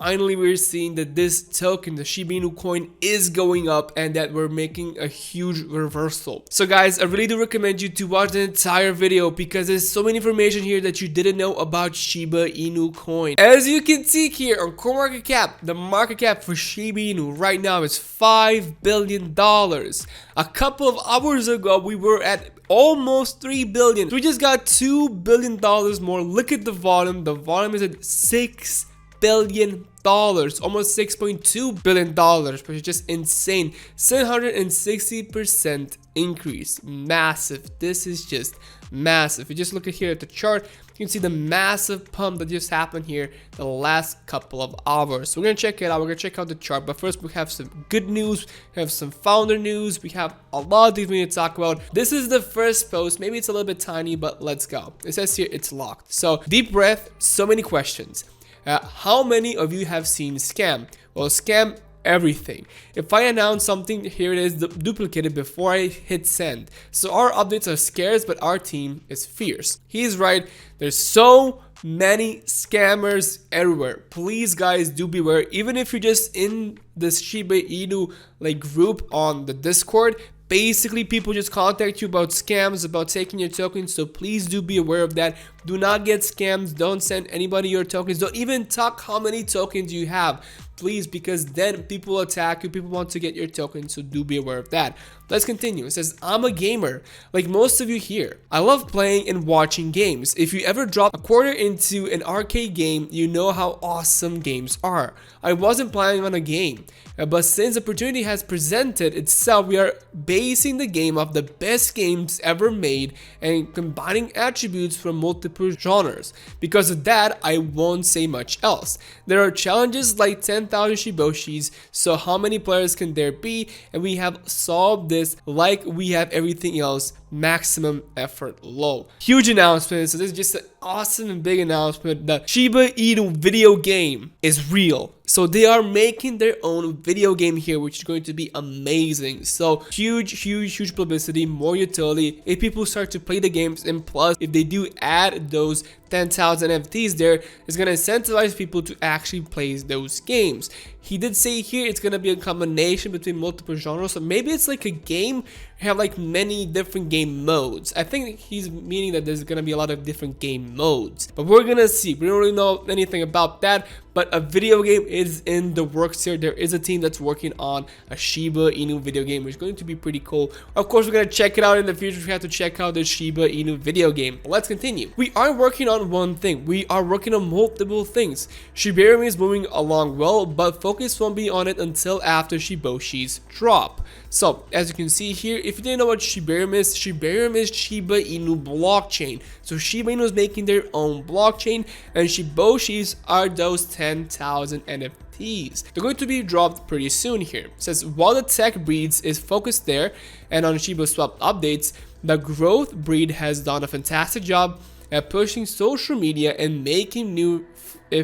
finally we're seeing that this token, the Shiba Inu coin, is going up and that we're making a huge reversal. So guys, I really do recommend you to watch the entire video because there's so many information here that you didn't know about Shiba Inu coin. As you can see here on CoinMarketCap, the market cap for Shiba Inu right now is $5 billion. A couple of hours ago, we were at almost $3 billion. So we just got $2 billion more. Look at the volume. The volume is at $6 billion. Almost $6.2 billion, which is just insane. 760% increase. Massive. This is just massive. If you just look at here at the chart, you can see the massive pump that just happened here the last couple of hours. So we're gonna check it out. We're gonna check out the chart, but first we have some good news. We have some founder news. We have a lot of things we need to talk about. This is the first post. Maybe it's a little bit tiny, but let's go. It says here it's locked. So deep breath. So many questions. How many of you have seen scam? Well, scam everything. If I announce something, here it is duplicated before I hit send. So our updates are scarce, but our team is fierce. He's right. There's so many scammers everywhere. Please guys, do beware. Even if you're just in this Shiba Inu like group on the Discord, basically people just contact you about scams, about taking your tokens. So please do be aware of that. Do not get scammed. Don't send anybody your tokens. Don't even talk how many tokens you have, please, because then people attack you. People want to get your tokens, so do be aware of that. Let's continue. It says, I'm a gamer like most of you here. I love playing and watching games. If you ever drop a quarter into an arcade game, you know how awesome games are. I wasn't planning on a game, but since opportunity has presented itself, we are basing the game off the best games ever made and combining attributes from multiple genres. Because of that, I won't say much else. There are challenges like 10,000 Shiboshis, so how many players can there be? And we have solved this like we have everything else, maximum effort low. Huge announcement. So this is just an awesome and big announcement. The Shiba Inu video game is real. So they are making their own video game here, which is going to be amazing. So huge publicity, more utility if people start to play the games, and plus if they do add those 10,000 NFTs there, it's going to incentivize people to actually play those games. He did say here it's going to be a combination between multiple genres, so maybe it's like a game have like many different game modes. I think he's meaning that there's going to be a lot of different game modes, but we're going to see. We don't really know anything about that, but a video game is in the works here. There is a team that's working on a Shiba Inu video game, which is going to be pretty cool. Of course, we're going to check it out in the future. We have to check out the Shiba Inu video game. Let's continue. We are working on one thing. We are working on multiple things. Shiba Inu is moving along well, but focus won't be on it until after Shiboshis drop. So as you can see here, if you didn't know what Shiba Inu is Shiba Inu blockchain. So Shiba Inu is making their own blockchain, and Shiboshis are those 10,000 NFTs. They're going to be dropped pretty soon here. It says, while the tech breeds is focused there and on shibaswap updates, the growth breed has done a fantastic job at pushing social media and making new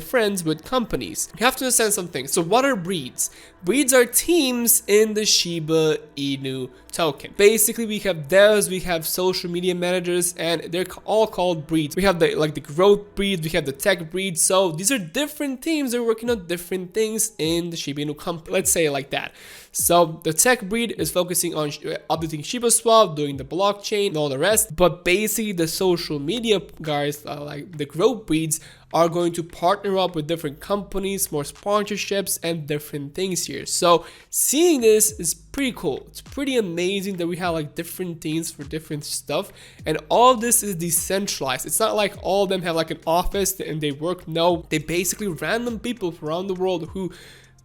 friends with companies. You have to understand something. So what are breeds? Breeds are teams in the Shiba Inu token. Basically, we have devs, we have social media managers, and they're all called breeds. We have the growth breeds, we have the tech breeds. So these are different teams. They're working on different things in the Shiba Inu company. Let's say it like that. So the tech breed is focusing on updating shibaswap, doing the blockchain, and all the rest. But basically, the social media guys, like the growth breeds, are going to partner up with different companies, more sponsorships, and different things here. So seeing this is pretty cool. It's pretty amazing that we have like different teams for different stuff, and all of this is decentralized. It's not like all of them have like an office and they work. No, they basically random people around the world who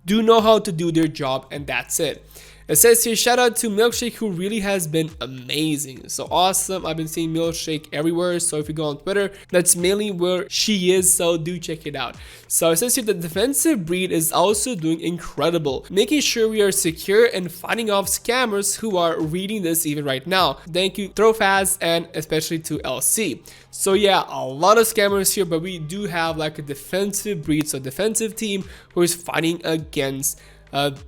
do know how to do their job, and that's it. It says here, shout out to Milkshake, who really has been amazing. So awesome. I've been seeing Milkshake everywhere. So if you go on Twitter, that's mainly where she is. So do check it out. So it says here, the defensive breed is also doing incredible, making sure we are secure and fighting off scammers who are reading this even right now. Thank you, Throwfast, and especially to LC. So yeah, a lot of scammers here, but we do have like a defensive breed, so defensive team who is fighting against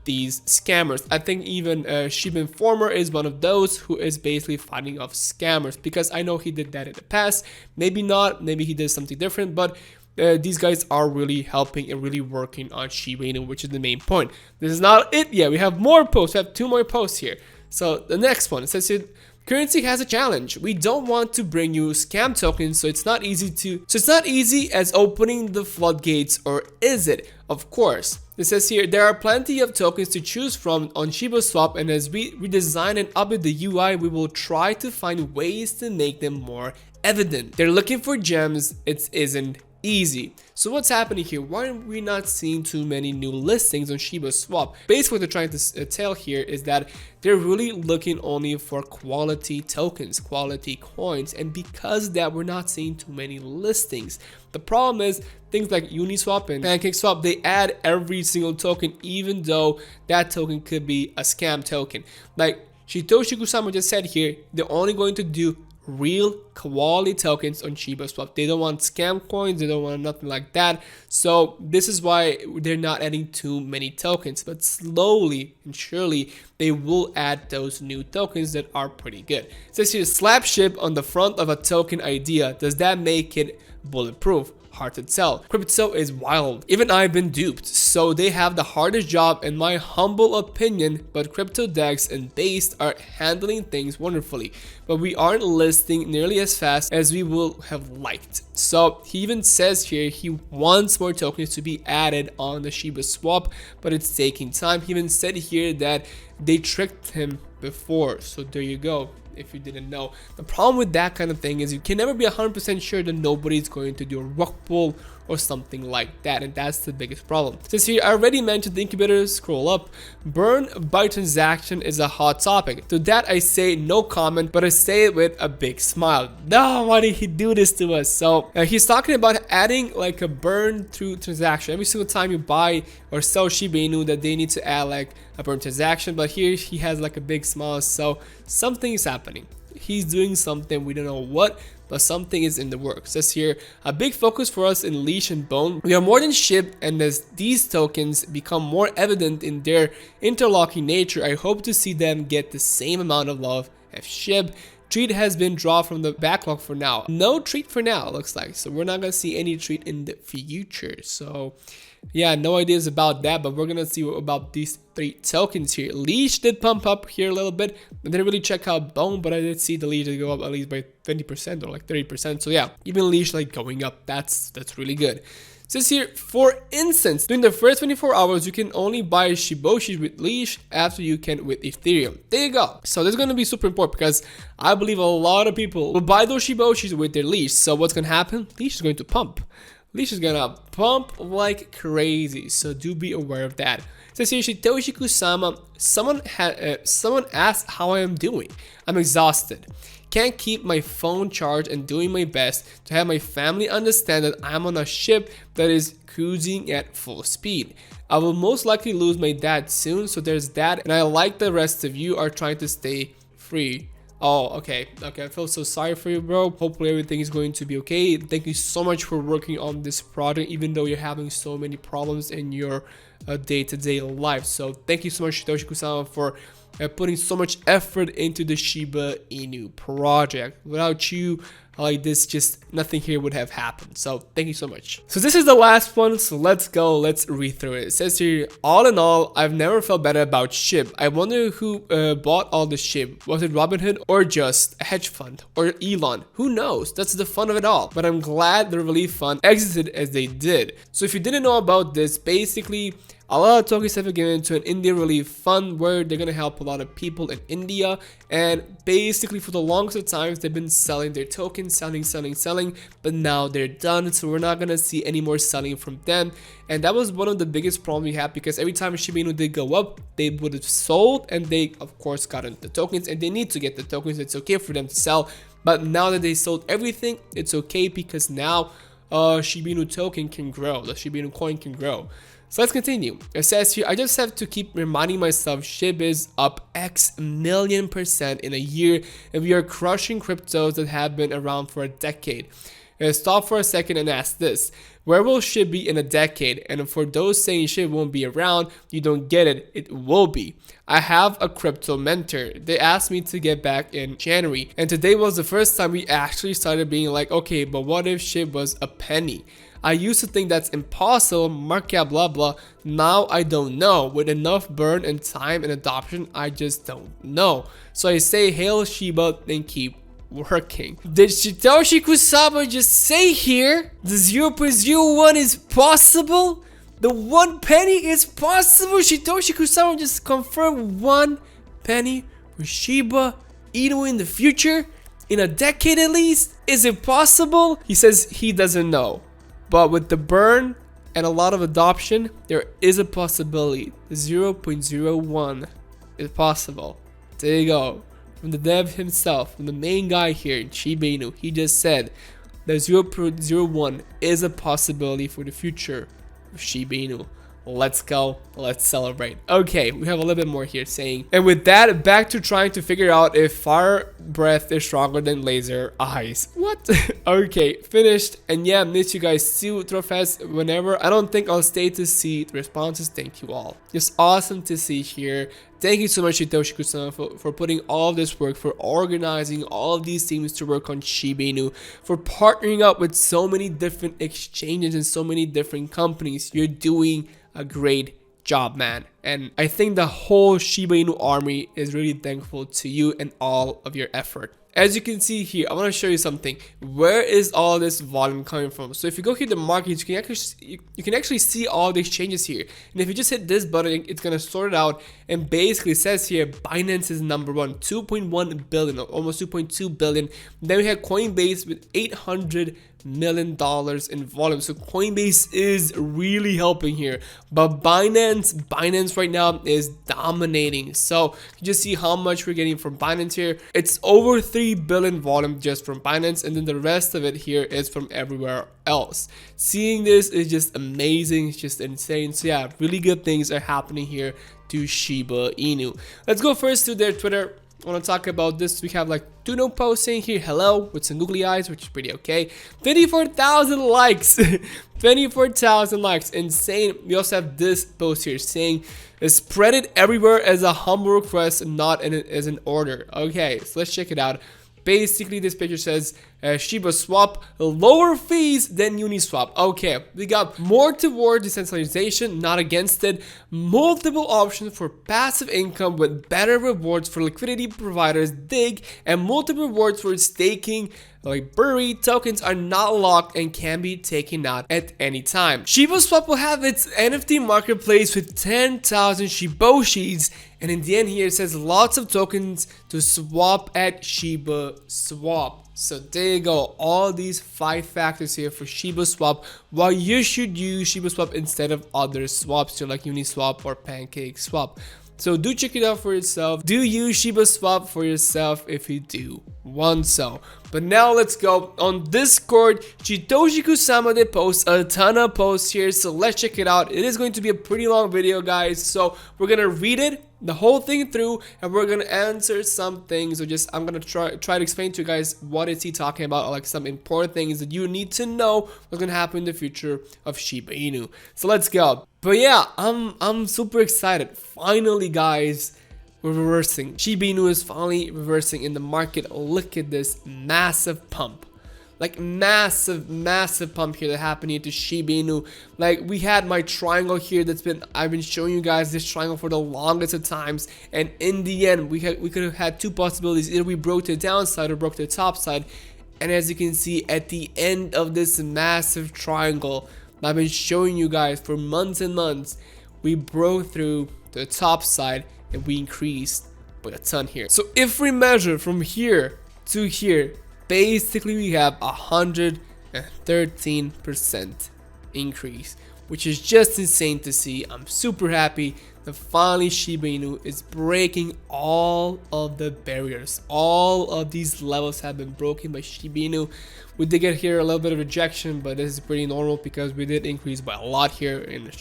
these scammers. I think even Shiba Informer is one of those who is basically fighting off scammers, because I know he did that in the past. Maybe not, maybe he did something different, but these guys are really helping and really working on Shiba Inu, which is the main point. This is not it yet. We have more posts. We have 2 more posts here. So the next one, it says here, currency has a challenge. We don't want to bring you scam tokens, so it's not easy as opening the floodgates, or is it? Of course. It says here, there are plenty of tokens to choose from on shibaswap, and as we redesign and update the UI, we will try to find ways to make them more evident. They're looking for gems. It isn't easy. So what's happening here? Why are we not seeing too many new listings on shibaswap? Basically what they're trying to tell here is that they're really looking only for quality tokens, quality coins, and because of that, we're not seeing too many listings. The problem is things like Uniswap and pancakeswap, they add every single token, even though that token could be a scam token. Like Shitoshi Kusama just said here, they're only going to do real quality tokens on shibaswap. They don't want scam coins, they don't want nothing like that. So this is why they're not adding too many tokens, but slowly and surely they will add those new tokens that are pretty good. It says here, slap shib on the front of a token idea. Does that make it bulletproof? Hard to tell. Crypto is wild. Even I've been duped. So they have the hardest job in my humble opinion, but crypto decks and base are handling things wonderfully. But we aren't listing nearly as fast as we will have liked. So he even says here he wants more tokens to be added on the shibaswap, but it's taking time. He even said here that they tricked him before. So there you go. If you didn't know, the problem with that kind of thing is you can never be 100% sure that nobody's going to do a rug pull or something like that, and that's the biggest problem. Since here I already mentioned the incubators, scroll up, burn by transaction is a hot topic. To that I say no comment, but I say it with a big smile. No, why did he do this to us? So he's talking about adding like a burn through transaction every single time you buy or sell Shiba Inu, that they need to add like a burn transaction, but here he has like a big smile, so something is happening. He's doing something, we don't know what, but something is in the works. It says here, a big focus for us in Leash and Bone. We are more than shib, and as these tokens become more evident in their interlocking nature, I hope to see them get the same amount of love as shib. Treat has been drawn from the backlog for now. No treat for now, looks like. So we're not gonna see any treat in the future. So yeah, no ideas about that, but we're gonna see about these 3 tokens here. Leash did pump up here a little bit. I didn't really check out Bone, but I did see the Leash did go up at least by 20% or like 30%. So yeah, even Leash like going up, that's really good. It says here, for instance, during the first 24 hours, you can only buy Shiboshi with Leash after you can with Ethereum. There you go. So this is going to be super important because I believe a lot of people will buy those Shiboshis with their Leash. So what's going to happen? Leash is going to pump. Leash is going to pump like crazy. So do be aware of that. It says here, Shitoshi Kusama, someone asked how I am doing. I'm exhausted. Can't keep my phone charged and doing my best to have my family understand that I'm on a ship that is cruising at full speed. I will most likely lose my dad soon, so there's that, and I like the rest of you are trying to stay free. Oh, okay, I feel so sorry for you, bro. Hopefully everything is going to be okay. Thank you so much for working on this project, even though you're having so many problems in your day-to-day life. So thank you so much, Shitoshi Kusama, for putting so much effort into the Shiba Inu project. Without you, like this, just nothing here would have happened. So thank you so much. So this is the last one, so let's go, let's read through it. It says here, all in all, I've never felt better about SHIB. I wonder who bought all the SHIB. Was it Robinhood or just a hedge fund or Elon? Who knows? That's the fun of it all. But I'm glad the relief fund exited as they did. So if you didn't know about this, basically a lot of tokens have been given to an India relief fund where they're going to help a lot of people in India, and basically for the longest of times they've been selling their tokens, selling, but now they're done, so we're not going to see any more selling from them. And that was one of the biggest problems we had, because every time Shiba Inu did go up, they would have sold, and they of course got the tokens, and they need to get the tokens. It's okay for them to sell, but now that they sold everything, it's okay, because now Shiba Inu token can grow, the Shiba Inu coin can grow. So let's continue. It says here, I just have to keep reminding myself SHIB is up X million% in a year, and we are crushing cryptos that have been around for a decade. Stop for a second and ask this. Where will SHIB be in a decade? And for those saying SHIB won't be around, you don't get it. It will be. I have a crypto mentor. They asked me to get back in January, and today was the first time we actually started being like, okay, but what if SHIB was a penny? I used to think that's impossible, market cap blah blah. Now I don't know. With enough burn and time and adoption, I just don't know. So I say hail Shiba and keep working. Did Satoshi Kusama just say here the 0.01 is possible? The 1 penny is possible? Satoshi Kusama just confirmed 1 penny for Shiba Inu in the future? In a decade at least? Is it possible? He says he doesn't know. But with the burn and a lot of adoption, there is a possibility. The 0.01 is possible. There you go. From the dev himself, from the main guy here in Shiba Inu, he just said that 0.01 is a possibility for the future of Shiba Inu. Let's go, let's celebrate. Okay, we have a little bit more here saying, and with that, back to trying to figure out if fire breath is stronger than laser eyes. What? Okay, finished. And yeah, miss you guys. See you throw fast whenever. I don't think I'll stay to see the responses. Thank you all. Just awesome to see here. Thank you so much, Satoshi Kusama, for putting all of this work, for organizing all of these teams to work on Shiba Inu, for partnering up with so many different exchanges and so many different companies. You're doing a great job, man. And I think the whole Shiba Inu army is really thankful to you and all of your effort. As you can see here, I want to show you something. Where is all this volume coming from? So if you go here to the market, you can actually see all the exchanges here. And if you just hit this button, it's going to sort it out. And basically it says here, Binance is number one, 2.1 billion, almost 2.2 billion. Then we have Coinbase with $800 million in volume. So Coinbase is really helping here. But Binance right now is dominating. So you just see how much we're getting from Binance here. It's over 3 billion volume just from Binance, and then the rest of it here is from everywhere else. Seeing this is just amazing. It's just insane. So yeah, really good things are happening here to Shiba Inu. Let's go first to their Twitter. I want to talk about this. We have like Tuno posting here hello with some googly eyes, which is pretty okay. 24,000 likes. 24,000 likes, insane. We also have this post here saying spread it everywhere as a humble request, not as an order. Okay, so let's check it out. Basically, this picture says shibaswap, lower fees than Uniswap. Okay, we got more towards decentralization, not against it. Multiple options for passive income with better rewards for liquidity providers, dig, and multiple rewards for staking. Like Bury tokens are not locked and can be taken out at any time. shibaswap will have its NFT marketplace with 10,000 shiboshis, and in the end here it says lots of tokens to swap at shibaswap. So there you go, all these 5 factors here for shibaswap, why you should use shibaswap instead of other swaps like Uniswap or pancakeswap. So do check it out for yourself. Do use shibaswap for yourself if you do want so. But now let's go on Discord. Satoshi Kusama did post a ton of posts here, so let's check it out. It is going to be a pretty long video, guys, so we're gonna read it the whole thing through and we're gonna answer some things. So just I'm gonna try to explain to you guys what is he talking about, like some important things that you need to know what's gonna happen in the future of Shiba Inu. So let's go. But yeah, I'm super excited. Finally, guys, we're reversing. Shiba Inu is finally reversing in the market. Look at this massive pump. Like massive pump here that happened here to Shiba Inu. Like we had my triangle here I've been showing you guys this triangle for the longest of times, and in the end we could have had 2 possibilities. Either we broke the downside or broke the top side. And as you can see at the end of this massive triangle I've been showing you guys for months and months, we broke through the top side and we increased by a ton here. So if we measure from here to here, basically we have 113% increase, which is just insane to see. I'm super happy that finally Shiba Inu is breaking all of the barriers. All of these levels have been broken by Shiba Inu. We did get here a little bit of rejection, but this is pretty normal because we did increase by a lot here in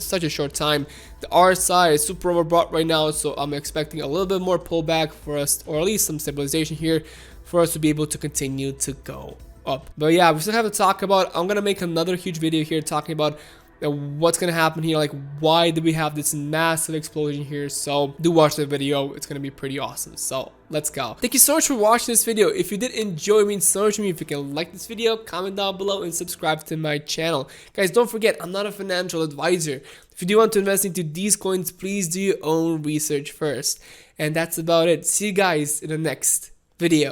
such a short time. The RSI is super overbought right now, so I'm expecting a little bit more pullback for us, or at least some stabilization here for us to be able to continue to go up. But yeah, we still have to talk about, I'm gonna make another huge video here talking about what's gonna happen here, like why do we have this massive explosion here. So do watch the video, it's gonna be pretty awesome. So let's go. Thank you so much for watching this video. If you did enjoy, it means so much to me if you can like this video, comment down below, and subscribe to my channel. Guys, don't forget, I'm not a financial advisor. If you do want to invest into these coins, please do your own research first. And that's about it. See you guys in the next video.